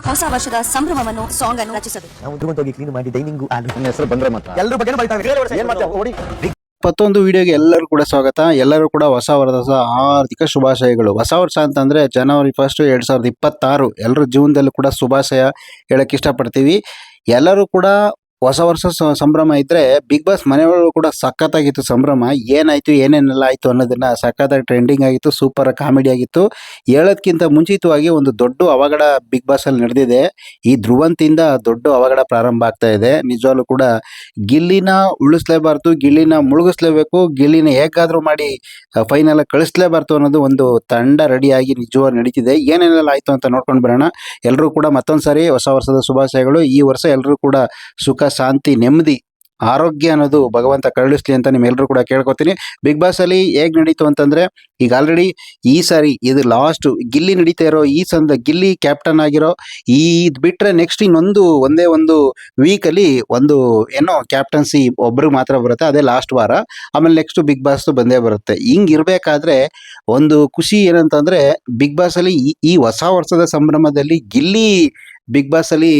ಹೊಸ ವರ್ಷದ ಸಂಭ್ರಮವನ್ನು ಸಾಂಗ್ ಅನ್ನು ರಚಿಸಲು ನಾವು ಧ್ರುವಂತವಾಗಿ ಕ್ಲೀನ್ ಮಾಡಿ ಡೈನಿಂಗ್ ಆಲು ನನ್ನ ಹೆಸರು ಬಂದ್ರೆ ಮಾತ್ರ ಎಲ್ಲರ ಬಗ್ಗೆ ಬೈತಾವೆ ಏನ್ ಮಾಡ್ತೀಯ ಓಡಿ. ಮತ್ತೊಂದು ವಿಡಿಯೋಗೆ ಎಲ್ಲರೂ ಕೂಡ ಸ್ವಾಗತ. ಎಲ್ಲರೂ ಕೂಡ ಹೊಸ ವರ್ಷದ ಆರ್ಥಿಕ ಶುಭಾಶಯಗಳು. ಹೊಸ ವರ್ಷ ಅಂತಂದ್ರೆ ಜನವರಿ 1 2026 ಎಲ್ಲರ ಜೀವನದಲ್ಲೂ ಕೂಡ ಶುಭಾಶಯ ಹೇಳಕ್ ಇಷ್ಟಪಡ್ತೀವಿ. ಎಲ್ಲರೂ ಕೂಡ ಹೊಸ ವರ್ಷ ಸಂಭ್ರಮ ಇದ್ರೆ ಬಿಗ್ ಬಾಸ್ ಮನೆಯೊಳಗೂ ಕೂಡ ಸಖತ್ತಾಗಿತ್ತು ಸಂಭ್ರಮ. ಏನಾಯ್ತು ಏನೇನೆಲ್ಲ ಆಯ್ತು ಅನ್ನೋದನ್ನ ಸಖತ್ತಾಗಿ ಟ್ರೆಂಡಿಂಗ್ ಆಗಿತ್ತು, ಸೂಪರ್ ಕಾಮಿಡಿ ಆಗಿತ್ತು. ಹೇಳೋದ್ಕಿಂತ ಮುಂಚಿತವಾಗಿ ಒಂದು ದೊಡ್ಡ ಅವಘಡ ಬಿಗ್ ಬಾಸ್ ಅಲ್ಲಿ ನಡೆದಿದೆ. ಈ ಧ್ರುವಂತಿಂದ ದೊಡ್ಡ ಅವಘಡ ಪ್ರಾರಂಭ ಆಗ್ತಾ ಇದೆ. ನಿಜವಾಗ್ಲೂ ಕೂಡ ಗಿಲ್ಲಿನ ಉಳಿಸ್ಲೇಬಾರ್ದು, ಗಿಲ್ಲಿನ ಮುಳುಗಿಸ್ಲೇಬೇಕು, ಗಿಲ್ಲಿನ ಹೇಗಾದ್ರೂ ಮಾಡಿ ಫೈನಲ್ ಕಳಿಸ್ಲೇಬಾರ್ದು ಅನ್ನೋದು ಒಂದು ತಂಡ ರೆಡಿಯಾಗಿ ನಿಜವಾಗಿ ನಡೀತಿದೆ. ಏನೇನೆಲ್ಲ ಆಯ್ತು ಅಂತ ನೋಡ್ಕೊಂಡು ಬರೋಣ. ಎಲ್ಲರೂ ಕೂಡ ಮತ್ತೊಂದ್ಸರಿ ಹೊಸ ವರ್ಷದ ಶುಭಾಶಯಗಳು. ಈ ವರ್ಷ ಎಲ್ಲರೂ ಕೂಡ ಸುಖ, ಶಾಂತಿ, ನೆಮ್ಮದಿ, ಆರೋಗ್ಯ ಅನ್ನೋದು ಭಗವಂತ ಕರುಣಿಸ್ಲಿ ಅಂತ ನಿಮ್ಮೆಲ್ಲರೂ ಕೂಡ ಕೇಳ್ಕೊತೀನಿ. ಬಿಗ್ ಬಾಸ್ ಅಲ್ಲಿ ಹೇಗ್ ನಡೀತು ಅಂತಂದ್ರೆ, ಈಗ ಆಲ್ರೆಡಿ ಈ ಸಾರಿ ಇದು ಲಾಸ್ಟ್ ಗಿಲ್ಲಿ ನಡೀತಾ ಇರೋ ಈ ಗಿಲ್ಲಿ ಕ್ಯಾಪ್ಟನ್ ಆಗಿರೋ ಇದು ಬಿಟ್ರೆ ನೆಕ್ಸ್ಟ್ ಒಂದೇ ಒಂದು ವೀಕ್ ಅಲ್ಲಿ ಒಂದು ಏನೋ ಕ್ಯಾಪ್ಟನ್ಸಿ ಒಬ್ರಿಗೆ ಮಾತ್ರ ಬರುತ್ತೆ, ಅದೇ ಲಾಸ್ಟ್ ವಾರ. ಆಮೇಲೆ ನೆಕ್ಸ್ಟ್ ಬಿಗ್ ಬಾಸ್ ಬಂದೇ ಬರುತ್ತೆ. ಹಿಂಗ್ ಇರ್ಬೇಕಾದ್ರೆ ಒಂದು ಖುಷಿ ಏನಂತಂದ್ರೆ, ಬಿಗ್ ಬಾಸ್ ಅಲ್ಲಿ ಈ ಹೊಸ ವರ್ಷದ ಸಂಭ್ರಮದಲ್ಲಿ ಗಿಲ್ಲಿ ಬಿಗ್ ಬಾಸ್ ಅಲ್ಲಿ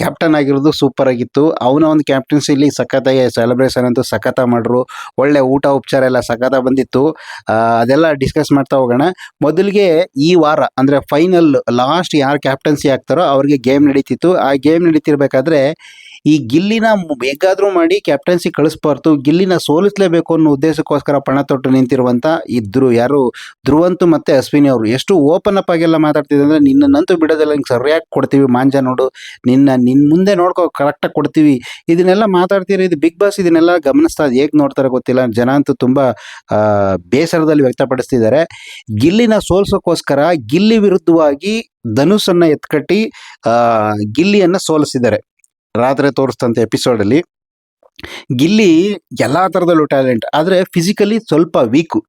ಕ್ಯಾಪ್ಟನ್ ಆಗಿರೋದು ಸೂಪರ್ ಆಗಿತ್ತು. ಅವನ ಒಂದು ಕ್ಯಾಪ್ಟನ್ಸಿಲಿ ಸಖತ್ತಾಗಿ ಸೆಲೆಬ್ರೇಷನ್ ಅಂತೂ ಸಖತ್ತ ಮಾಡ್ರು. ಒಳ್ಳೆ ಊಟ ಉಪಚಾರ ಎಲ್ಲ ಸಖತ್ತ ಬಂದಿತ್ತು. ಅದೆಲ್ಲ ಡಿಸ್ಕಸ್ ಮಾಡ್ತಾ ಹೋಗೋಣ. ಮೊದಲಿಗೆ ಈ ವಾರ ಅಂದ್ರೆ ಫೈನಲ್ ಲಾಸ್ಟ್ ಯಾರು ಕ್ಯಾಪ್ಟನ್ಸಿ ಆಗ್ತಾರೋ ಅವ್ರಿಗೆ ಗೇಮ್ ನಡೀತಿತ್ತು. ಆ ಗೇಮ್ ನಡೀತಿರ್ಬೇಕಾದ್ರೆ ಈ ಗಿಲ್ಲಿನ ಹೇಗಾದ್ರೂ ಮಾಡಿ ಕ್ಯಾಪ್ಟನ್ಸಿ ಕಳಿಸ್ಬಾರ್ದು, ಗಿಲ್ಲಿನ ಸೋಲಿಸಲೇಬೇಕು ಅನ್ನೋ ಉದ್ದೇಶಕ್ಕೋಸ್ಕರ ಪಣ ತೊಟ್ಟು ನಿಂತಿರುವಂತ ಇದ್ರು ಯಾರು ಧ್ರುವಂತು ಮತ್ತೆ ಅಶ್ವಿನಿ ಅವರು ಎಷ್ಟು ಓಪನ್ ಅಪ್ ಆಗೆಲ್ಲ ಮಾತಾಡ್ತಿದ್ರು ಅಂದ್ರೆ, ನಿನ್ನಂತೂ ಬಿಡೋದಿಲ್ಲ, ಹಿಂಗೆ ಸರಿಯಾಗಿ ಕೊಡ್ತೀವಿ ಮಾಂಜ ನೋಡು, ನಿನ್ನ ಮುಂದೆ ನೋಡ್ಕೋ ಕರೆಕ್ಟಾಗಿ ಕೊಡ್ತೀವಿ, ಇದನ್ನೆಲ್ಲ ಮಾತಾಡ್ತೀರಿ. ಇದು ಬಿಗ್ ಬಾಸ್ ಇದನ್ನೆಲ್ಲ ಗಮನಿಸ್ತಾ ಹೇಗೆ ನೋಡ್ತಾರೆ ಗೊತ್ತಿಲ್ಲ. ಜನ ಅಂತೂ ತುಂಬಾ ಬೇಸರದಲ್ಲಿ ವ್ಯಕ್ತಪಡಿಸ್ತಿದ್ದಾರೆ. ಗಿಲ್ಲಿನ ಸೋಲ್ಸೋಕ್ಕೋಸ್ಕರ ಗಿಲ್ಲಿ ವಿರುದ್ಧವಾಗಿ ಧನುಷನ್ನ ಎತ್ಕಟ್ಟಿ ಗಿಲ್ಲಿಯನ್ನ ಸೋಲಿಸಿದ್ದಾರೆ. ರಾತ್ರಿ ತೋರಿಸ್ತಂತ ಎಪಿಸೋಡಲ್ಲಿ ಗಿಲ್ಲಿ ಎಲ್ಲಾ ಥರದಲ್ಲೂ ಟ್ಯಾಲೆಂಟ್, ಆದರೆ ಫಿಸಿಕಲಿ ಸ್ವಲ್ಪ ವೀಕು.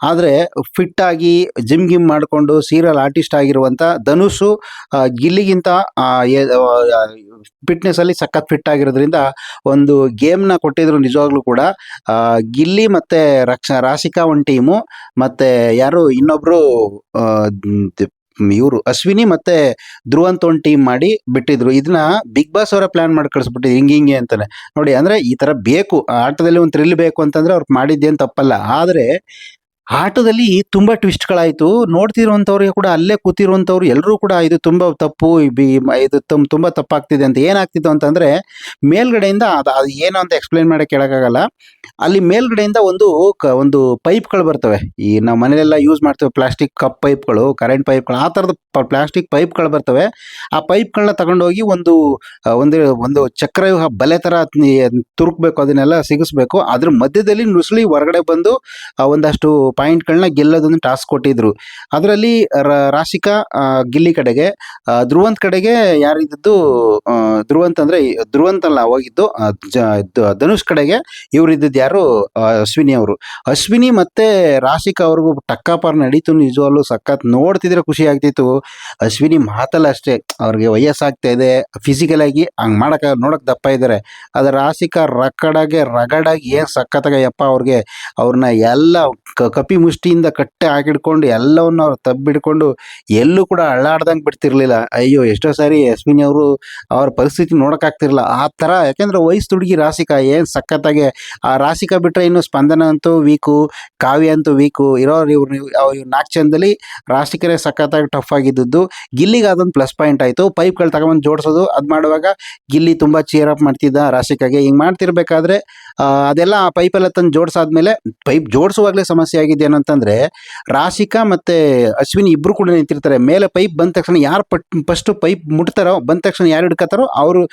ಆದರೆ ಫಿಟ್ ಆಗಿ ಜಿಮ್ ಮಾಡಿಕೊಂಡು ಸೀರಿಯಲ್ ಆರ್ಟಿಸ್ಟ್ ಆಗಿರುವಂಥ ಧನುಷು ಗಿಲ್ಲಿಗಿಂತ ಫಿಟ್ನೆಸ್ ಅಲ್ಲಿ ಸಖತ್ ಫಿಟ್ ಆಗಿರೋದ್ರಿಂದ ಒಂದು ಗೇಮ್ನ ಕೊಟ್ಟಿದ್ರು. ನಿಜವಾಗ್ಲೂ ಕೂಡ ಗಿಲ್ಲಿ ಮತ್ತೆ ರಾಶಿಕಾ ಒಂದು ಟೀಮು, ಮತ್ತೆ ಯಾರು ಇನ್ನೊಬ್ರು ಇವರು ಅಶ್ವಿನಿ ಮತ್ತೆ ಧ್ರುವಂತ್ ಒಂದು ಟೀಮ್ ಮಾಡಿ ಬಿಟ್ಟಿದ್ರು. ಇದನ್ನ ಬಿಗ್ ಬಾಸ್ ಅವರ ಪ್ಲಾನ್ ಮಾಡಿ ಕಳಿಸ್ಬಿಟ್ಟಿದ್ರು ಹಿಂಗೆ ಅಂತಾನೆ. ನೋಡಿ, ಅಂದ್ರೆ ಈ ತರ ಬೇಕು ಆಟದಲ್ಲಿ, ಒಂದು ಥ್ರಿಲ್ ಬೇಕು ಅಂತಂದ್ರೆ ಅವ್ರು ಮಾಡಿದ್ದೇನು ತಪ್ಪಲ್ಲ. ಆದರೆ ಆಟದಲ್ಲಿ ತುಂಬಾ ಟ್ವಿಸ್ಟ್ಗಳಾಯ್ತು. ನೋಡ್ತಿರುವಂಥವ್ರಿಗೆ ಕೂಡ, ಅಲ್ಲೇ ಕೂತಿರುವಂಥವ್ರು ಎಲ್ಲರೂ ಕೂಡ ಇದು ತುಂಬಾ ತಪ್ಪು, ಇದು ತುಂಬಾ ತಪ್ಪಾಗ್ತಿದೆ ಅಂತ. ಏನಾಗ್ತಿತ್ತು ಅಂತಂದ್ರೆ, ಮೇಲ್ಗಡೆಯಿಂದ ಅದು ಏನು ಅಂತ ಎಕ್ಸ್ಪ್ಲೈನ್ ಮಾಡಕ್ಕೆ ಹೇಳಕ್ಕಾಗಲ್ಲ. ಅಲ್ಲಿ ಮೇಲ್ಗಡೆಯಿಂದ ಒಂದು ಪೈಪ್ಗಳು ಬರ್ತವೆ. ಈ ನಾವು ಮನೆಯಲ್ಲೆಲ್ಲ ಯೂಸ್ ಮಾಡ್ತೇವೆ ಪ್ಲಾಸ್ಟಿಕ್ ಕಪ್ ಪೈಪ್ಗಳು, ಕರೆಂಟ್ ಪೈಪ್ಗಳು, ಆ ಥರದ ಪ್ಲಾಸ್ಟಿಕ್ ಪೈಪ್ಗಳು ಬರ್ತವೆ. ಆ ಪೈಪ್ಗಳನ್ನ ತಗೊಂಡೋಗಿ ಒಂದು ಚಕ್ರವ್ಯೂಹ ಬಲೆ ಥರ ತುರುಕ್ಬೇಕು, ಅದನ್ನೆಲ್ಲ ಸಿಗಿಸ್ಬೇಕು. ಅದ್ರ ಮಧ್ಯದಲ್ಲಿ ನುಸುಳಿ ಹೊರಗಡೆ ಬಂದು ಒಂದಷ್ಟು ಪಾಯಿಂಟ್ಗಳನ್ನ ಗೆಲ್ಲೋದೊಂದು ಟಾಸ್ಕ್ ಕೊಟ್ಟಿದ್ರು. ಅದರಲ್ಲಿ ರಾಶಿಕಾ ಗಿಲ್ಲಿ ಕಡೆಗೆ, ಧ್ರುವಂತ್ ಕಡೆಗೆ ಯಾರಿದ್ದು, ಧ್ರುವಂತ್ ಅಲ್ಲ ಹೋಗಿದ್ದು, ಧನುಷ್ ಕಡೆಗೆ ಇವರಿದ್ದದ್ದು ಯಾರು, ಅಶ್ವಿನಿ ಅವರು. ಅಶ್ವಿನಿ ಮತ್ತೆ ರಾಶಿಕಾ ಅವ್ರಿಗೂ ಟಕ್ಕಾಪಾರ್ ನಡೀತು. ನಿಜವಾಗ್ಲೂ ಸಖತ್ ನೋಡ್ತಿದ್ರೆ ಖುಷಿ ಆಗ್ತಿತ್ತು. ಅಶ್ವಿನಿ ಮಾತಲ್ಲ ಅಷ್ಟೇ, ಅವ್ರಿಗೆ ವಯಸ್ಸಾಗ್ತಾ ಇದೆ, ಫಿಸಿಕಲ್ ಆಗಿ ಹಂಗ್ ನೋಡಕ್ ದಪ್ಪ ಇದ್ದಾರೆ. ಅದ್ರ ರಾಶಿಕಾ ರಗಡಾಗಿ ಏನ್ ಸಖತ್ತಾಗಯ್ಯಪ್ಪ, ಅವ್ರನ್ನ ಎಲ್ಲ ಕಪಿ ಮುಷ್ಟಿಯಿಂದ ಕಟ್ಟೆ ಹಾಕಿಡ್ಕೊಂಡು ಎಲ್ಲವನ್ನ ಅವ್ರು ತಬ್ಬಿಡ್ಕೊಂಡು ಎಲ್ಲೂ ಕೂಡ ಅಳ್ಳಾಡ್ದಂಗೆ ಬಿಡ್ತಿರ್ಲಿಲ್ಲ. ಅಯ್ಯೋ, ಎಷ್ಟೋ ಸಾರಿ ಅಶ್ವಿನಿ ಅವರು ಅವ್ರ ಪರಿಸ್ಥಿತಿ ನೋಡೋಕ್ಕಾಗ್ತಿರ್ಲಿಲ್ಲ ಆ ಥರ. ಯಾಕೆಂದ್ರೆ ವಯಸ್ಸು ಹುಡುಗಿ ರಾಶಿಕಾ ಏನು ಸಖತ್ತಾಗೆ. ಆ ರಾಶಿಕಾ ಬಿಟ್ಟರೆ ಇನ್ನು ಸ್ಪಂದನ ಅಂತೂ ವೀಕು, ಕಾವ್ಯ ಅಂತೂ ವೀಕು. ಇವ್ರು 4 ಜನದಲ್ಲಿ ರಾಶಿಕರೇ ಸಖತ್ತಾಗಿ ಟಫ್ ಆಗಿದ್ದು. ಗಿಲ್ಲಿಗೆ ಅದೊಂದು ಪ್ಲಸ್ ಪಾಯಿಂಟ್ ಆಯಿತು. ಪೈಪ್ಗಳು ತಗೊಂಡು ಜೋಡಿಸೋದು ಅದು ಮಾಡುವಾಗ ಗಿಲ್ಲಿ ತುಂಬ ಚೇರ್ ಅಪ್ ಮಾಡ್ತಿದ್ದ ರಾಶಿಕಾಗೆ. ಹಿಂಗೆ ಮಾಡ್ತಿರ್ಬೇಕಾದ್ರೆ ಅದೆಲ್ಲ ಆ ಪೈಪೆಲ್ಲ ತಂದು ಜೋಡಿಸಾದ್ಮೇಲೆ, ಪೈಪ್ ಜೋಡಿಸುವಾಗಲೇ ಸಮಸ್ಯೆ ಆಗಿದೆ ಏನಂತಂದ್ರೆ, ರಾಶಿಕಾ ಮತ್ತೆ ಅಶ್ವಿನಿ ಇಬ್ರು ಕೂಡ ನಿಂತಿರ್ತಾರೆ. ಮೇಲೆ ಪೈಪ್ ಬಂದ ತಕ್ಷಣ ಯಾರು ಫಸ್ಟ್ ಪೈಪ್ ಮುಟ್ತಾರೋ, ಬಂದ ತಕ್ಷಣ ಯಾರು ಹಿಡ್ಕತ್ತಾರೋ ಅವರು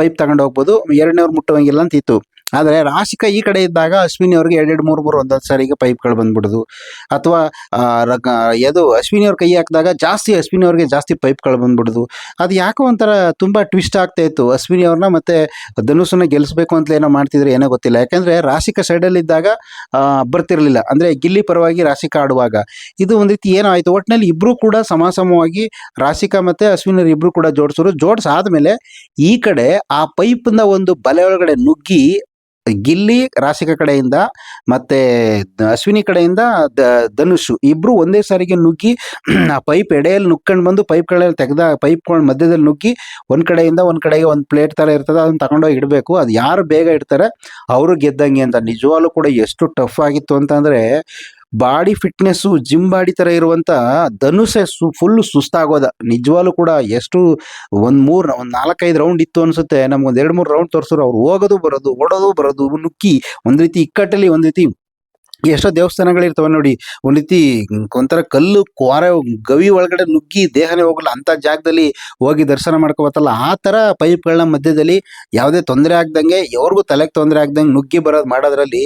ಪೈಪ್ ತಗೊಂಡು ಹೋಗ್ಬೋದು, ಎರಡನೇವ್ರು ಮುಟ್ಟುವಂಗಿಲ್ಲ ಅಂತ ಇತ್ತು. ಆದರೆ ರಾಶಿಕಾ ಈ ಕಡೆ ಇದ್ದಾಗ ಅಶ್ವಿನಿ ಅವ್ರಿಗೆ 2-3 ಒಂದೊಂದು ಸಾರಿಗೆ ಪೈಪ್ಗಳು ಬಂದ್ಬಿಡೋದು. ಅಥವಾ ಅಶ್ವಿನಿ ಅವ್ರ ಕೈ ಹಾಕಿದಾಗ ಅಶ್ವಿನಿ ಅವ್ರಿಗೆ ಜಾಸ್ತಿ ಪೈಪ್ಗಳು ಬಂದ್ಬಿಡೋದು. ಅದು ಯಾಕೋ ಒಂಥರ ತುಂಬ ಟ್ವಿಸ್ಟ್ ಆಗ್ತಾ ಇತ್ತು. ಅಶ್ವಿನಿ ಅವ್ರನ್ನ ಮತ್ತೆ ಧನುಷನ್ನ ಗೆಲ್ಲಿಸ್ಬೇಕು ಅಂತ ಏನೋ ಮಾಡ್ತಿದ್ರೆ ಏನೋ ಗೊತ್ತಿಲ್ಲ. ಯಾಕಂದ್ರೆ ರಾಶಿಕಾ ಸೈಡಲ್ಲಿ ಇದ್ದಾಗ ಬರ್ತಿರ್ಲಿಲ್ಲ, ಅಂದ್ರೆ ಗಿಲ್ಲಿ ಪರವಾಗಿ ರಾಶಿಕಾ ಆಡುವಾಗ ಇದು ಒಂದು ರೀತಿ ಏನೋ ಆಯ್ತು. ಒಟ್ಟಿನಲ್ಲಿ ಇಬ್ರು ಕೂಡ ಸಮವಾಗಿ ರಾಶಿಕಾ ಮತ್ತೆ ಅಶ್ವಿನಿ ಇಬ್ರು ಕೂಡ ಜೋಡಿಸಾದ್ಮೇಲೆ ಈ ಕಡೆ ಆ ಪೈಪ್ನ ಒಂದು ಬಲೆ ಒಳಗಡೆ ನುಗ್ಗಿ ಗಿಲ್ಲಿ ರಾಶಿಕಾ ಕಡೆಯಿಂದ ಮತ್ತೆ ಅಶ್ವಿನಿ ಕಡೆಯಿಂದ ಧನುಷ್ ಇಬ್ರು ಒಂದೇ ಸಾರಿಗೆ ನುಗ್ಗಿ ಆ ಪೈಪ್ ಎಡೆಯಲ್ಲಿ ನುಗ್ಕೊಂಡು ಬಂದು ಪೈಪ್ಗಳಲ್ಲಿ ತೆಗೆದ ಪೈಪ್ಗಳ ಮಧ್ಯದಲ್ಲಿ ನುಗ್ಗಿ ಒಂದ್ ಕಡೆಯಿಂದ ಒಂದ್ ಕಡೆಗೆ ಒಂದು ಪ್ಲೇಟ್ ತರ ಇರ್ತದೆ, ಅದನ್ನ ತಗೊಂಡೋಗಿ ಇಡಬೇಕು. ಅದು ಯಾರು ಬೇಗ ಇಡ್ತಾರೆ ಅವರು ಗೆದ್ದಂಗೆ ಅಂತ. ನಿಜವಾಗ್ಲೂ ಕೂಡ ಎಷ್ಟು ಟಫ್ ಆಗಿತ್ತು ಅಂತಂದ್ರೆ ಬಾಡಿ ಫಿಟ್ನೆಸ್ಸು ಜಿಮ್ ಬಾಡಿ ತರ ಇರುವಂತ ಧನುಷೆ ಫುಲ್ ಸುಸ್ತಾಗೋದ. ನಿಜವಾಗ್ಲೂ ಕೂಡ ಎಷ್ಟು ಒಂದ್ 4-5 ರೌಂಡ್ ಇತ್ತು ಅನ್ಸುತ್ತೆ. ನಮ್ಗೊಂದ್ 2-3 ರೌಂಡ್ ತೋರಿಸಿದ್ರು. ಅವ್ರು ಹೋಗೋದು ಬರೋದು ಓಡೋದು ಬರೋದು ನುಕ್ಕಿ ಒಂದ್ ರೀತಿ ಇಕ್ಕಟ್ಟಲ್ಲಿ ಒಂದ್ ರೀತಿ ಎಷ್ಟೋ ದೇವಸ್ಥಾನಗಳಿರ್ತವೆ ನೋಡಿ, ಒಂದ್ ರೀತಿ ಒಂಥರ ಕಲ್ಲು ಕ್ವಾರೆ ಗವಿ ಒಳಗಡೆ ನುಗ್ಗಿ ದೇಹನೇ ಹೋಗಲ್ಲ ಅಂತ ಜಾಗದಲ್ಲಿ ಹೋಗಿ ದರ್ಶನ ಮಾಡ್ಕೋಬತ್ತಲ್ಲ, ಆ ತರ ಪೈಪ್ಗಳನ್ನ ಮಧ್ಯದಲ್ಲಿ ಯಾವುದೇ ತೊಂದರೆ ಆಗ್ದಂಗೆ ಯಾವ್ರಿಗೂ ತಲೆಗೆ ತೊಂದರೆ ಆಗ್ದಂಗೆ ನುಗ್ಗಿ ಬರೋದು ಮಾಡೋದ್ರಲ್ಲಿ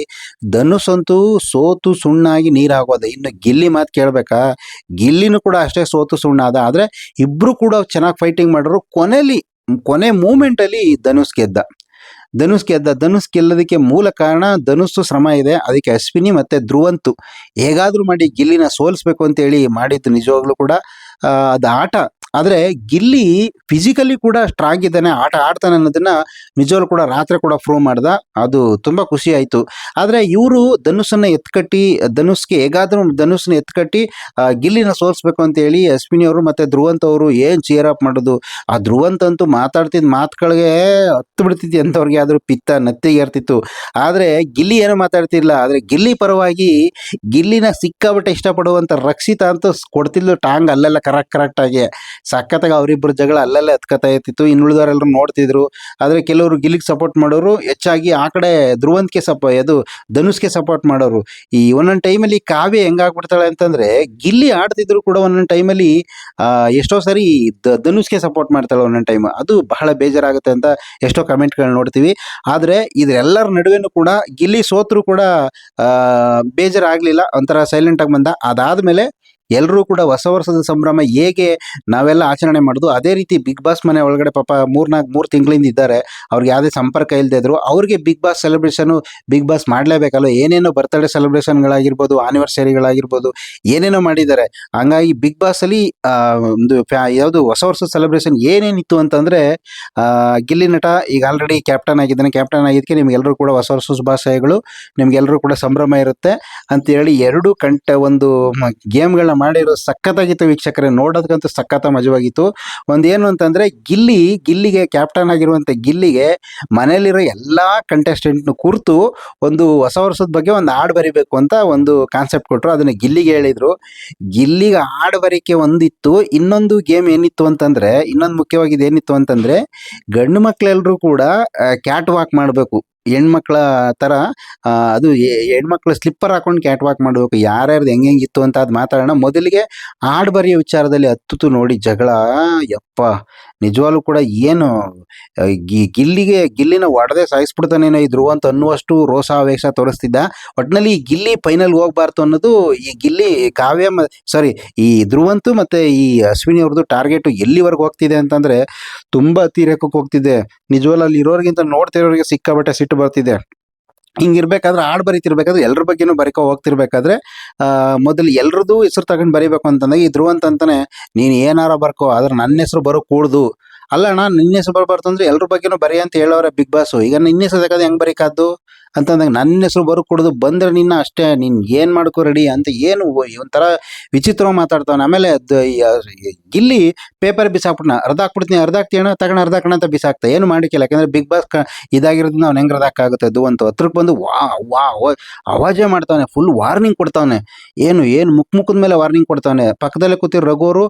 ಧನುಷ್ ಅಂತೂ ಸೋತು ಸುಣ್ಣಾಗಿ ನೀರಾಗೋದ. ಇನ್ನು ಗಿಲ್ಲಿ ಮಾತು ಕೇಳ್ಬೇಕಾ, ಗಿಲ್ಲಿನೂ ಕೂಡ ಅಷ್ಟೇ ಸೋತು ಸುಣ್ಣ ಆದ. ಆದ್ರೆ ಇಬ್ರು ಕೂಡ ಚೆನ್ನಾಗಿ ಫೈಟಿಂಗ್ ಮಾಡಿದ್ರು. ಕೊನೆ ಮೂಮೆಂಟ್ ಅಲ್ಲಿ ಧನುಷ್ ಗೆಲ್ಲೋದಕ್ಕೆ ಮೂಲ ಕಾರಣ ಧನುಷ್ ಶ್ರಮ ಇದೆ. ಅದಕ್ಕೆ ಅಶ್ವಿನಿ ಮತ್ತೆ ಧ್ರುವಂತು ಹೇಗಾದ್ರೂ ಮಾಡಿ ಗಿಲ್ಲಿನ ಸೋಲಿಸ್ಬೇಕು ಅಂತ ಹೇಳಿ ಮಾಡಿದ್ದು. ನಿಜವಾಗ್ಲೂ ಕೂಡ ಅದು ಆಟ. ಆದ್ರೆ ಗಿಲ್ಲಿ ಫಿಸಿಕಲಿ ಕೂಡ ಸ್ಟ್ರಾಂಗ್ ಇದ್ದಾನೆ, ಆಟ ಆಡ್ತಾನೆ ಅನ್ನೋದನ್ನ ನಿಜವಾಗ್ಲೂ ಕೂಡ ರಾತ್ರಿ ಕೂಡ ಪ್ರೂವ್ ಮಾಡ್ದ. ಅದು ತುಂಬಾ ಖುಷಿ ಆಯ್ತು. ಆದ್ರೆ ಇವರು ಧನುಷನ್ನ ಎತ್ಕಟ್ಟಿ ಗಿಲ್ಲಿನ ಸೋಲ್ಸ್ಬೇಕು ಅಂತ ಹೇಳಿ ಅಶ್ವಿನಿ ಅವರು ಮತ್ತೆ ಧ್ರುವಂತ್ ಅವರು ಏನ್ ಚೀರ್ ಅಪ್ ಮಾಡೋದು. ಆ ಧ್ರುವಂತ್ ಅಂತೂ ಮಾತಾಡ್ತಿದ್ ಮಾತುಗಳಿಗೆ ಹತ್ತು ಬಿಡ್ತಿದ್ದಿ ಅಂತವ್ರಿಗೆ ಆದ್ರೂ ಪಿತ್ತ ನತ್ತಿಗೆ ಇರ್ತಿತ್ತು. ಆದ್ರೆ ಗಿಲ್ಲಿ ಏನೋ ಮಾತಾಡ್ತಿರ್ಲಿಲ್ಲ. ಆದ್ರೆ ಗಿಲ್ಲಿ ಪರವಾಗಿ ಗಿಲ್ಲಿನ ಸಿಕ್ಕಾಬಟ್ಟೆ ಇಷ್ಟಪಡುವಂತ ರಕ್ಷಿತಾ ಅಂತೂ ಕೊಡ್ತಿದ್ಲು ಟಾಂಗ್ ಅಲ್ಲೆಲ್ಲ ಕರೆಕ್ಟ್ ಆಗಿ. ಸಖತ್ತಾಗಿ ಅವರಿಬ್ಬರು ಜಗಳ ಅಲ್ಲಲ್ಲೇ ಹತ್ಕತಾ ಇರ್ತಿತ್ತು. ಇನ್ನುಳಿದವರೆಲ್ಲರೂ ನೋಡ್ತಿದ್ರು. ಆದ್ರೆ ಕೆಲವರು ಗಿಲ್ಲಿಗೆ ಸಪೋರ್ಟ್ ಮಾಡೋರು, ಹೆಚ್ಚಾಗಿ ಆ ಕಡೆ ಧನುಷ್ಗೆ ಸಪೋರ್ಟ್ ಮಾಡೋರು. ಈ ಒಂದೊಂದು ಟೈಮಲ್ಲಿ ಕಾವ್ಯ ಹೆಂಗಾಗ್ಬಿಡ್ತಾಳೆ ಅಂತಂದ್ರೆ ಗಿಲ್ಲಿ ಆಡ್ತಿದ್ರು ಕೂಡ ಒಂದೊಂದು ಟೈಮಲ್ಲಿ ಎಷ್ಟೋ ಸರಿ ಧನುಷ್ಗೆ ಸಪೋರ್ಟ್ ಮಾಡ್ತಾಳೆ ಒಂದೊಂದು ಟೈಮ್. ಅದು ಬಹಳ ಬೇಜಾರಾಗುತ್ತೆ ಅಂತ ಎಷ್ಟೋ ಕಮೆಂಟ್ಗಳನ್ನ ನೋಡ್ತೀವಿ. ಆದ್ರೆ ಇದರೆಲ್ಲರ ನಡುವೆನೂ ಕೂಡ ಗಿಲ್ಲಿ ಸೋತ್ರು ಕೂಡ ಬೇಜಾರಾಗ್ಲಿಲ್ಲ, ಒಂಥರ ಸೈಲೆಂಟ್ ಆಗಿ ಬಂದ. ಅದಾದ್ಮೇಲೆ ಎಲ್ಲರೂ ಕೂಡ ಹೊಸ ವರ್ಷದ ಸಂಭ್ರಮ ಹೇಗೆ ನಾವೆಲ್ಲ ಆಚರಣೆ ಮಾಡೋದು ಅದೇ ರೀತಿ ಬಿಗ್ ಬಾಸ್ ಮನೆ ಒಳಗಡೆ ಪಾಪ 3 ತಿಂಗಳಿಂದ ಇದ್ದಾರೆ. ಅವ್ರಿಗೆ ಯಾವುದೇ ಸಂಪರ್ಕ ಇಲ್ಲದೆ ಇದ್ರು. ಅವ್ರಿಗೆ big boss celebration big boss ಮಾಡಲೇಬೇಕಲ್ಲ. ಏನೇನೋ ಬರ್ತ್ಡೇ ಸೆಲೆಬ್ರೇಷನ್ಗಳಾಗಿರ್ಬೋದು, ಆನಿವರ್ಸರಿಗಳಾಗಿರ್ಬೋದು, ಏನೇನೋ ಮಾಡಿದ್ದಾರೆ. ಹಂಗಾಗಿ ಬಿಗ್ ಬಾಸ್ ಅಲ್ಲಿ ಯಾವುದು ಹೊಸ ವರ್ಷದ ಸೆಲೆಬ್ರೇಷನ್ ಏನೇನಿತ್ತು ಅಂತಂದ್ರೆ ಗಿಲ್ಲಿ ನಟ ಈಗ ಆಲ್ರೆಡಿ ಕ್ಯಾಪ್ಟನ್ ಆಗಿದ್ದಾನೆ. ಕ್ಯಾಪ್ಟನ್ ಆಗಿದ್ದಕ್ಕೆ ನಿಮ್ಗೆಲ್ಲರೂ ಕೂಡ ಹೊಸ ವರ್ಷ ಶುಭಾಶಯಗಳು, ನಿಮ್ಗೆಲ್ಲರೂ ಕೂಡ ಸಂಭ್ರಮ ಇರುತ್ತೆ ಅಂತೇಳಿ 2 ಒಂದು ಗೇಮ್ಗಳನ್ನ ಮಾಡಿರೋ ಸಖತ್ತಾಗಿತ್ತು ವೀಕ್ಷಕರೇ. ನೋಡೋದಕ್ಕಂತೂ ಸಖತ್ತ ಮಜವಾಗಿತ್ತು. ಒಂದೇನು ಅಂತಂದ್ರೆ ಗಿಲ್ಲಿಗೆ ಕ್ಯಾಪ್ಟನ್ ಆಗಿರುವಂತ ಗಿಲ್ಲಿಗೆ ಮನೆಯಲ್ಲಿರೋ ಎಲ್ಲಾ ಕಂಟೆಸ್ಟೆಂಟ್ನು ಕೂರ್ತು ಒಂದು ಹೊಸ ವರ್ಷದ ಬಗ್ಗೆ ಒಂದು ಹಾಡು ಬರಿಬೇಕು ಅಂತ ಒಂದು ಕಾನ್ಸೆಪ್ಟ್ ಕೊಟ್ಟರು. ಅದನ್ನ ಗಿಲ್ಲಿಗೆ ಹೇಳಿದ್ರು. ಗಿಲ್ಲಿಗೆ ಹಾಡು ಬರಿಕೆ ಒಂದಿತ್ತು. ಇನ್ನೊಂದು ಗೇಮ್ ಏನಿತ್ತು ಅಂತಂದ್ರೆ, ಇನ್ನೊಂದು ಮುಖ್ಯವಾಗಿದ್ದು ಏನಿತ್ತು ಅಂತಂದ್ರೆ, ಗಂಡು ಮಕ್ಳೆಲ್ಲರೂ ಕೂಡ ಕ್ಯಾಟ್ ವಾಕ್ ಮಾಡಬೇಕು. ಹೆಣ್ಮಕ್ಳ ತರ ಅದು ಹೆಣ್ಮಕ್ಳು ಸ್ಲಿಪ್ಪರ್ ಹಾಕೊಂಡು ಕ್ಯಾಟ್ ವಾಕ್ ಮಾಡಬೇಕು. ಯಾರ್ಯಾರ್ದು ಹೆಂಗಿತ್ತು ಅಂತ ಅದು ಮಾತಾಡೋಣ. ಮೊದಲಿಗೆ ಹಾಡು ಬರೆಯೋ ವಿಚಾರದಲ್ಲಿ ಹತ್ತಿತು ನೋಡಿ ಜಗಳ. ಯಪ್ಪ, ನಿಜವಾಗ್ಲೂ ಕೂಡ ಏನು ಗಿಲ್ಲಿನ ಒಡೆದೇ ಸಾಯಿಸ್ಬಿಡ್ತಾನೇನೋ ಇದ್ರು ಅಂತ ಅನ್ನುವಷ್ಟು ರೋಷಾವೇಶ ತೋರಿಸ್ತಿದ್ದ. ಒಟ್ಟಿನಲ್ಲಿ ಈ ಗಿಲ್ಲಿ ಫೈನಲ್ ಹೋಗ್ಬಾರ್ದು ಅನ್ನೋದು ಈ ಗಿಲ್ಲಿ ಈ ಧ್ರುವಂತು ಮತ್ತೆ ಈ ಅಶ್ವಿನಿ ಅವ್ರದ್ದು ಟಾರ್ಗೆಟ್ ಎಲ್ಲಿವರೆಗೂ ಹೋಗ್ತಿದೆ ಅಂತಂದ್ರೆ ತುಂಬಾ ತೀರಕ್ಕೆ ಹೋಗ್ತಿದೆ. ನಿಜವಾಗ್ಲೂ ಅಲ್ಲಿ ಇರೋರಿಗಿಂತ ನೋಡ್ತಿರೋರಿಗೆ ಸಿಕ್ಕಾಬಟ್ಟೆ ಸಿಟ್ಟು ಬರ್ತಿದೆ. ಹಿಂಗಿರ್ಬೇಕಾದ್ರೆ ಹಾಡು ಬರೀತಿರ್ಬೇಕಾದ್ರೆ ಎಲ್ರ ಬಗ್ಗೆನೂ ಬರೀಕೋ ಹೋಗ್ತಿರ್ಬೇಕಾದ್ರೆ ಮೊದಲು ಎಲ್ರದ್ದು ಹೆಸರು ತಗೊಂಡು ಬರೀಬೇಕು ಅಂತಂದಾಗ ಈ ಧ್ರುವಂತ ಅಂತಾನೆ, ನೀನು ಏನಾರ ಬರ್ಕೋ ಆದ್ರೆ ನನ್ನ ಹೆಸರು ಬರೋ ಕೂಡ್ದು. ಅಲ್ಲ ಅಣ್ಣ, ನಿನ್ನ ಹೆಸರು ಬರಬಾರ್ದು ಅಂದ್ರೆ ಎಲ್ರ ಬಗ್ಗೆನೂ ಬರೀ ಅಂತ ಹೇಳೋರೆ ಬಿಗ್ ಬಾಸ್. ಈಗ ನಿನ್ನ ಹೆಸರು ತೆಗೆದು ಹೆಂಗ್ ಬರೀಕಾದ್ದು ಅಂತಂದಾಗ ನನ್ನ ಹೆಸರು ಬರೋ ಕೊಡೋದು ಬಂದ್ರೆ ನಿನ್ನ ಅಷ್ಟೇ, ನೀನ್ ಏನ್ ಮಾಡ್ಕೋ ರೆಡಿ ಅಂತ ಏನು ಒಂಥರ ವಿಚಿತ್ರವಾಗಿ ಮಾತಾಡ್ತಾವನೆ. ಆಮೇಲೆ ಗಿಲ್ಲಿ ಪೇಪರ್ ಬಿಸಾಕ್ಬಿಟ್ನ, ಅರ್ಧ ಹಾಕ್ತೀಯಣ್ಣ ತಗೊಂಡು ಅರ್ಧ ಹಾಕೋಣ ಅಂತ ಬಿಸಾಕ್ತಾ. ಏನು ಮಾಡಿಕಿಲ್ಲ, ಯಾಕಂದ್ರೆ ಬಿಗ್ ಬಾಸ್ ಇದಾಗಿರೋದ್ರಿಂದ ಅವ್ನು ಹೆಂಗ್ ಅರ್ಧಕ್ಕಾಗುತ್ತೆ ಅದು ಅಂತ ಹತ್ರಕ್ಕೆ ಬಂದು ವಾ ಅವಾಜೇ ಮಾಡ್ತಾವನೆ. Full warning ಕೊಡ್ತಾವನೆ. ಏನು ಮುಖದ ಮೇಲೆ ವಾರ್ನಿಂಗ್ ಕೊಡ್ತಾವನೆ. ಪಕ್ಕದಲ್ಲೇ ಕೂತಿರೋ ರಘುವರು,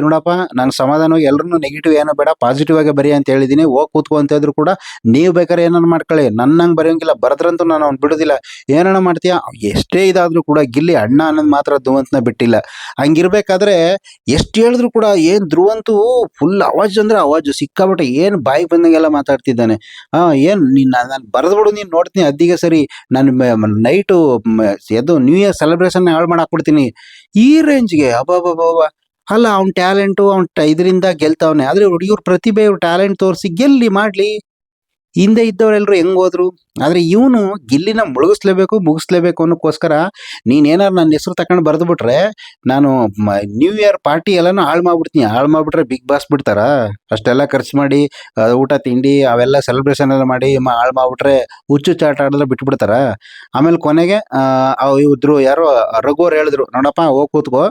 ನೋಡಪ್ಪ ನಂಗೆ ಸಮಾಧಾನವಾಗಿ ಎಲ್ಲರೂ ನೆಗೆಟಿವ್ ಏನೋ ಬೇಡ, ಪಾಸಿಟಿವ್ ಆಗಿ ಬರೀ ಅಂತ ಹೇಳಿದೀನಿ, ಹೋಗಿ ಕೂತ್ಕೊ ಅಂತ ಇದ್ರು ಕೂಡ ನೀವು ಬೇಕಾದ್ರೆ ಏನಾರು ಮಾಡ್ಕೊಳ್ಳಿ, ನನ್ನಂಗೆ ಬರೆಯೋಂಗಿಲ್ಲ, ಬರದ್ರಂತೂ ನಾನು ಅವ್ನು ಬಿಡೋದಿಲ್ಲ. ಏನಣ್ಣ ಮಾಡ್ತೀಯ, ಎಷ್ಟೇ ಇದಾದ್ರೂ ಕೂಡ ಗಿಲ್ಲಿ ಅಣ್ಣ ಅನ್ನೋದು ಮಾತ್ರ ಧ್ರುವಂತನ ಬಿಟ್ಟಿಲ್ಲ. ಹಂಗಿರ್ಬೇಕಾದ್ರೆ ಎಷ್ಟು ಹೇಳಿದ್ರು ಕೂಡ ಧ್ರುವಂತು ಫುಲ್ ಅವಾಜ್ ಅಂದ್ರೆ ಅವಾಜು ಸಿಕ್ಕಾಬಿಟ್ಟೆ, ಏನು ಬಾಯಿ ಬಂದಂಗೆಲ್ಲ ಮಾತಾಡ್ತಿದ್ದಾನೆ. ನಾನು ಬರೆದ್ಬಿಡು, ನೀನು ನೋಡ್ತೀನಿ ಅದ್ದಿಗೆ ಸರಿ, ನಾನು ನೈಟು ನ್ಯೂ ಇಯರ್ ಸೆಲೆಬ್ರೇಷನ್ ಹಾಳು ಮಾಡಾಕ್ಬಿಡ್ತೀನಿ. ಈ ರೇಂಜ್ಗೆ ಅಬ್ಬಬ್ಬಬ್ಬ. ಅಲ್ಲ, ಅವ್ನ ಟ್ಯಾಲೆಂಟು ಇದರಿಂದ ಗೆಲ್ತಾವನೆ. ಆದ್ರೆ ಇವ್ರ ಪ್ರತಿಭೆ, ಇವ್ರ ಟ್ಯಾಲೆಂಟ್ ತೋರಿಸಿ ಗೆಲ್ಲಿ ಮಾಡ್ಲಿ. ಹಿಂದೆ ಇದ್ದವರೆಲ್ಲರೂ ಹೆಂಗ್ ಹೋದ್ರು. ಆದ್ರೆ ಇವನು ಗಿಲ್ಲಿನ ಮುಗಿಸ್ಲೇಬೇಕು ಅನ್ನೋಕ್ಕೋಸ್ಕರ ನೀನೇನಾರು ನನ್ನ ಹೆಸರು ತಗೊಂಡು ಬರೆದು ಬಿಟ್ರೆ ನಾನು ನ್ಯೂ ಇಯರ್ ಪಾರ್ಟಿ ಎಲ್ಲಾನು ಹಾಳು ಮಾಡ್ಬಿಟ್ರೆ ಬಿಗ್ ಬಾಸ್ ಬಿಡ್ತಾರ. ಅಷ್ಟೆಲ್ಲ ಖರ್ಚು ಮಾಡಿ ಊಟ ತಿಂಡಿ ಅವೆಲ್ಲ ಸೆಲೆಬ್ರೇಷನ್ ಎಲ್ಲ ಮಾಡಿ ಹಾಳು ಮಾಡ್ಬಿಟ್ರೆ ಹುಚ್ಚು ಚಾಟ ಆಡಿದ್ರೆ ಬಿಟ್ಬಿಡ್ತಾರ. ಆಮೇಲೆ ಕೊನೆಗೆ ಇದ್ರು ಯಾರೋ ರಘು ಅವ್ರು ಹೇಳಿದ್ರು, ನೋಡಪ್ಪ ಹೋಗಿ ಕೂತ್ಕೋ,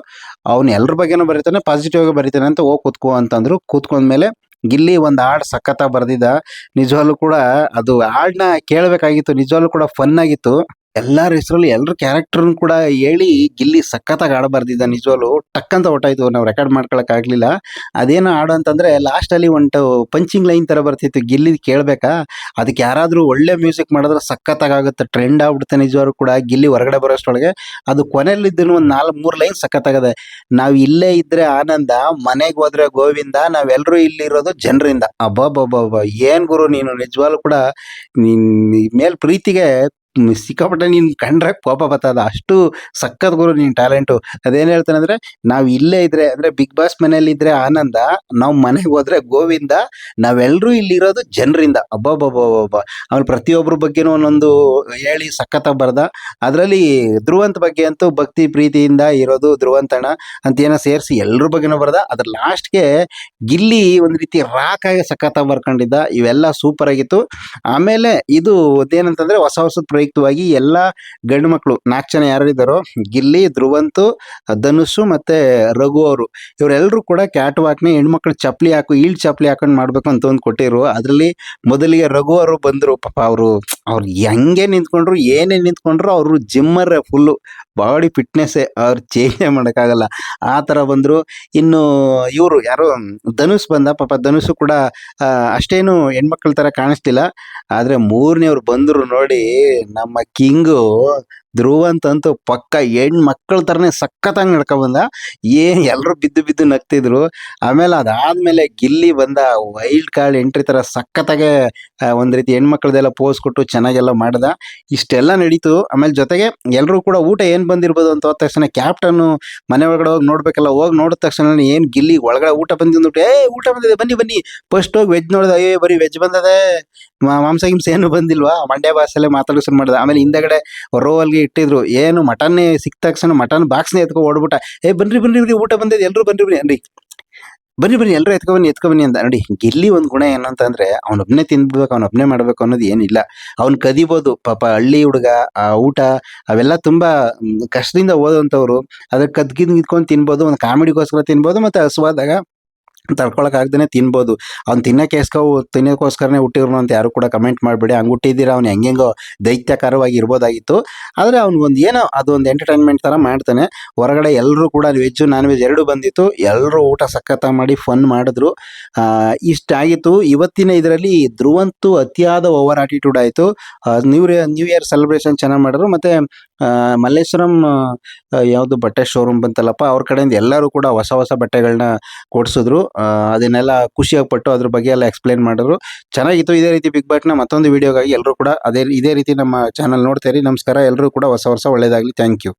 ಅವ್ನು ಎಲ್ರ ಬಗ್ಗೆನೂ ಬರೀತಾನೆ, ಪಾಸಿಟಿವ್ ಆಗಿ ಬರೀತಾನೆ ಅಂತ ಹೋಗಿ ಕೂತ್ಕೋ ಅಂತಂದ್ರು. ಕೂತ್ಕೊಂಡ್ಮೇಲೆ ಗಿಲ್ಲಿ ಒಂದು ಹಾಡು ಸಖತ್ತಾಗಿ ಬರ್ದಿದ್ದ. ನಿಜವಾಗ್ಲೂ ಕೂಡ ಅದು ಹಾಡನ್ನ ಕೇಳಬೇಕಾಗಿತ್ತು. ನಿಜವಾಗ್ಲೂ ಕೂಡ ಫನ್ ಆಗಿತ್ತು. ಎಲ್ಲರ ಹೆಸರಲ್ಲಿ ಎಲ್ಲರ ಕ್ಯಾರೆಕ್ಟರ್ನು ಕೂಡ ಹೇಳಿ ಗಿಲ್ಲಿ ಸಖತ್ತಾಗಿ ಹಾಡು ಬರ್ದಿದ್ದ. ನಿಜವಾಗ್ಲೂ ಟಕ್ ಅಂತ ಹೊಟ್ಟಾಯ್ತು, ನಾವು ರೆಕಾರ್ಡ್ ಮಾಡ್ಕೊಳಕ್ ಆಗ್ಲಿಲ್ಲ. ಅದೇನೋ ಹಾಡು ಅಂತಂದ್ರೆ ಲಾಸ್ಟ್ ಅಲ್ಲಿ ಒಂದು ಪಂಚಿಂಗ್ ಲೈನ್ ತರ ಬರ್ತಿತ್ತು. ಗಿಲ್ಲಿ ಕೇಳ್ಬೇಕಾ, ಅದಕ್ಕೆ ಯಾರಾದ್ರೂ ಒಳ್ಳೆ ಮ್ಯೂಸಿಕ್ ಮಾಡಿದ್ರೆ ಸಖತ್ತಾಗುತ್ತೆ, ಟ್ರೆಂಡ್ ಆಗ್ಬಿಡುತ್ತೆ. ನಿಜವಾಗ್ಲೂ ಕೂಡ ಗಿಲ್ಲಿ ಹೊರಗಡೆ ಬರೋಷ್ಟೊಳಗೆ ಅದು ಕೊನೆಯಲ್ಲಿದ್ದನು ಒಂದು 4-3 ಲೈನ್ ಸಖತ್ತಾಗದೆ. ನಾವ್ ಇಲ್ಲೇ ಇದ್ರೆ ಆನಂದ, ಮನೆಗೆ ಹೋದ್ರೆ ಗೋವಿಂದ, ನಾವೆಲ್ಲರೂ ಇಲ್ಲಿರೋದು ಜನರಿಂದ. ಅಬ್ಬಬ್ಬಬ್ಬ, ಏನ್ ಗುರು ನೀನು. ನಿಜವಾಗ್ಲೂ ಕೂಡ ನಿನ್ ಮೇಲ್ ಪ್ರೀತಿಗೆ ಸಿಕ್ಕಾಪಟ್ಟೆ ನೀನ್ ಕಂಡ್ರೆ ಕೋಪ ಬರ್ತದ. ಅಷ್ಟು ಸಖತ್ ಗುರು ನಿನ್ ಟ್ಯಾಲೆಂಟು. ಅದೇನ್ ಹೇಳ್ತಾನೆ ಅಂದ್ರೆ, ನಾವ್ ಇಲ್ಲೇ ಇದ್ರೆ ಅಂದ್ರೆ ಬಿಗ್ ಬಾಸ್ ಮನೇಲಿ ಇದ್ರೆ ಆನಂದ, ನಾವ್ ಮನೆಗೆ ಹೋದ್ರೆ ಗೋವಿಂದ, ನಾವೆಲ್ಲರೂ ಇಲ್ಲಿರೋದು ಜನರಿಂದ. ಅಬ್ಬಬ್ಬಬ್ಬಬ್ಬ. ಆಮೇಲೆ ಪ್ರತಿಯೊಬ್ಬರ ಬಗ್ಗೆನೂ ಒಂದೊಂದು ಹೇಳಿ ಸಖತ್ತಾಗಿ ಬರ್ದ. ಅದ್ರಲ್ಲಿ ಧ್ರುವಂತ್ ಬಗ್ಗೆ ಅಂತೂ ಭಕ್ತಿ ಪ್ರೀತಿಯಿಂದ ಇರೋದು ಧ್ರುವಂತಣ್ಣ ಅಂತ ಏನೋ ಸೇರಿಸಿ ಎಲ್ರ ಬಗ್ಗೆನೂ ಬರ್ದ. ಅದ್ರ ಲಾಸ್ಟ್ಗೆ ಗಿಲ್ಲಿ ಒಂದ್ ರೀತಿ ರಾಕ್ ಆಗಿ ಸಖತ್ತಾಗಿ ಬರ್ಕೊಂಡಿದ್ದ. ಇವೆಲ್ಲ ಸೂಪರ್ ಆಗಿತ್ತು. ಆಮೇಲೆ ಇದು ಅದೇನಂತಂದ್ರೆ ಹೊಸ ವರ್ಷದ ಪ್ರಯುಕ್ತವಾಗಿ ಎಲ್ಲಾ ಗಂಡು ಮಕ್ಕಳು 4 ಜನ ಯಾರಿದ್ದಾರೋ, ಗಿಲ್ಲಿ, ಧ್ರುವಂತು, ಧನುಷ್ ಮತ್ತೆ ರಘು ಅವರು, ಇವರೆಲ್ಲರೂ ಕೂಡ ಕ್ಯಾಟ್ ವಾಕ್ನ ಹೆಣ್ಮಕ್ಳು ಚಪ್ಪಲಿ ಚಪ್ಪಲಿ ಹಾಕೊಂಡು ಮಾಡ್ಬೇಕು ಅಂತ ಒಂದು ಕೊಟ್ಟಿರು. ಅದ್ರಲ್ಲಿ ಮೊದಲಿಗೆ ರಘು ಅವರು ಬಂದ್ರು. ಪಾಪ ಅವ್ರು ಹೆಂಗೆ ನಿಂತ್ಕೊಂಡ್ರು, ಏನೇ ನಿಂತ್ಕೊಂಡ್ರು, ಅವರು ಜಿಮ್ಮರ್ ಫುಲ್ಲು ಬಾಡಿ ಫಿಟ್ನೆಸ್, ಅವ್ರು ಚೇಂಜ್ ಮಾಡೋಕ್ಕಾಗಲ್ಲ ಆ ತರ ಬಂದ್ರು. ಇನ್ನು ಇವರು ಯಾರು ಧನುಷ್ ಬಂದ. ಪಾಪ ಧನುಷ್ ಕೂಡ ಅಷ್ಟೇನು ಹೆಣ್ಮಕ್ಳ ತರ ಕಾಣಿಸ್ತಿಲ್ಲ. ಆದ್ರೆ 3ನೇವ್ರು ಬಂದ್ರು ನೋಡಿ, ನಮ್ಮ ಕಿಂಗು ಧ್ರುವಂತ್ ಅಂತೂ ಪಕ್ಕ ಹೆಣ್ಮಕ್ಳ ತರನೇ ಸಖತ್ತಾಗಿ ನಡ್ಕೊ ಬಂದ. ಎಲ್ರು ಬಿದ್ದು ನಗ್ತಿದ್ರು. ಆಮೇಲೆ ಅದಾದ್ಮೇಲೆ ಗಿಲ್ಲಿ ಬಂದ, ವೈಲ್ಡ್ ಕಾರ್ಡ್ ಎಂಟ್ರಿ ತರ ಸಖತ್ತಾಗೆ ಒಂದ್ ರೀತಿ ಹೆಣ್ಮಕ್ಳದೆಲ್ಲ ಪೋಸ್ ಕೊಟ್ಟು ಚೆನ್ನಾಗೆಲ್ಲ ಮಾಡ್ದ. ಇಷ್ಟೆಲ್ಲ ನಡೀತು. ಆಮೇಲೆ ಜೊತೆಗೆ ಎಲ್ರು ಕೂಡ ಊಟ ಏನ್ ಬಂದಿರ್ಬೋದು ಅಂತ ಹೋದ ತಕ್ಷಣ ಕ್ಯಾಪ್ಟನ್ ಮನೆ ಒಳಗಡೆ ಹೋಗಿ ನೋಡ್ಬೇಕಲ್ಲ, ಹೋಗಿ ನೋಡಿದ ತಕ್ಷಣ ಏನ್ ಗಿಲ್ಲಿ ಒಳಗಡೆ ಊಟ ಬಂದಿದ್ದು, ಊಟ ಬಂದಿದೆ ಬನ್ನಿ ಫಸ್ಟ್ ಹೋಗಿ ವೆಜ್ ನೋಡ್ದ, ಬರೀ ವೆಜ್ ಬಂದದೆ, ಮಾಂಸ ಗಿಂಸ ಏನು ಬಂದಿಲ್ವಾ, ಮಂಡ್ಯ ಭಾಷೆಲ್ಲೇ ಮಾತಾಡಿಸ್ಕೊಂಡು ಮಾಡ್ದ. ಆಮೇಲೆ ಹಿಂದಗಡೆ ರೋವಲ್ಗೆ ಇಟ್ಟಿದ್ರು, ಏನು ಮಟನ್ ಸಿಕ್ಕ ತಕ್ಷಣ ಮಟನ್ ಬಾಕ್ಸ್ನೇ ಎತ್ಕೊ ಓಡ್ಬಿಟ್ಟ. ಬನ್ರಿ ಊಟ ಬಂದಿದೆ, ಎಲ್ರು ಬನ್ರಿ ಬನ್ನಿ ಎಲ್ರು ಎತ್ಕೊ ಬನ್ನಿ ಅಂತ. ನೋಡಿ ಗಿಲ್ಲಿ ಒಂದ್ ಗುಣ ಏನಂತಂದ್ರೆ, ಅವನೊಬ್ನೇ ತಿನ್ಬೇಕು, ಅವನೊಬ್ನೇ ಮಾಡ್ಬೇಕು ಅನ್ನೋದು ಏನಿಲ್ಲ. ಅವ್ನ್ ಕದಿಬೋದು. ಪಾಪ ಹಳ್ಳಿ ಹುಡುಗ, ಆ ಊಟ ಅವೆಲ್ಲ ತುಂಬಾ ಕಷ್ಟದಿಂದ ಓದುವಂತವ್ರು. ಅದ್ರ ಇದ್ಕೊಂಡು ತಿನ್ಬೋದು, ಒಂದು ಕಾಮಿಡಿಗೋಸ್ಕರ ತಿನ್ಬೋದು, ಮತ್ತೆ ಹಸುವಾದಾಗ ತಡ್ಕೊಳಕ್ ಆಗ್ದೇನೆ ತಿನ್ಬೋದು. ಅವ್ನು ತಿನ್ನೋಕ್ಕೋಸ್ಕರನೇ ಹುಟ್ಟಿರ್ನು ಅಂತ ಯಾರು ಕೂಡ ಕಮೆಂಟ್ ಮಾಡ್ಬೇಡಿ. ಹಂಗ್ ಹುಟ್ಟಿದ್ದೀರಾ, ಅವ್ನು ಹೆಂಗೆಂಗೋ ದೈತ್ಯಕಾರವಾಗಿ ಇರ್ಬೋದಾಗಿತ್ತು. ಆದ್ರೆ ಅವ್ನಿಗೊಂದು ಏನೋ ಅದೊಂದು ಎಂಟರ್ಟೈನ್ಮೆಂಟ್ ತರ ಮಾಡ್ತಾನೆ. ಹೊರಗಡೆ ಎಲ್ಲರೂ ಕೂಡ ವೆಜ್ ನಾನ್ ವೆಜ್ ಎರಡೂ ಬಂದಿತ್ತು. ಎಲ್ಲರೂ ಊಟ ಸಖತ್ತಾಗಿ ಮಾಡಿ ಫನ್ ಮಾಡಿದ್ರು. ಇಷ್ಟ ಆಗಿತ್ತು. ಇವತ್ತಿನ ಇದರಲ್ಲಿ ಧ್ರುವಂತು ಅತಿಯಾದ ಓವರ್ ಆಟಿಟ್ಯೂಡ್ ಆಯ್ತು. ನ್ಯೂ ಇಯರ್ ಸೆಲೆಬ್ರೇಷನ್ ಚೆನ್ನಾಗಿ ಮಾಡಿದ್ರು. ಮತ್ತೆ ಮಲ್ಲೇಶ್ವರಂ ಯಾವ್ದು ಬಟ್ಟೆ ಶೋರೂಮ್ ಬಂತಲ್ಲಪ್ಪ, ಅವ್ರ ಕಡೆಯಿಂದ ಎಲ್ಲರೂ ಕೂಡ ಹೊಸ ಬಟ್ಟೆಗಳನ್ನ ಕೊಡ್ಸಿದ್ರು. ಅದನ್ನೆಲ್ಲ ಖುಷಿಯಾಗಿ ಪಟ್ಟು ಅದ್ರ ಬಗ್ಗೆ ಎಲ್ಲ ಎಕ್ಸ್ಪ್ಲೈನ್ ಮಾಡಿದ್ರು. ಚೆನ್ನಾಗಿತ್ತು. ಇದೇ ರೀತಿ ಬಿಗ್ ಬಾಟ್ನ ಮತ್ತೊಂದು ವಿಡಿಯೋಗಾಗಿ ಎಲ್ಲರೂ ಕೂಡ ಇದೇ ರೀತಿ ನಮ್ಮ ಚಾನಲ್ ನೋಡ್ತಾ ಇರಿ. ನಮಸ್ಕಾರ. ಎಲ್ಲರೂ ಕೂಡ ಹೊಸ ವರ್ಷ ಒಳ್ಳೇದಾಗ್ಲಿ. Thank you.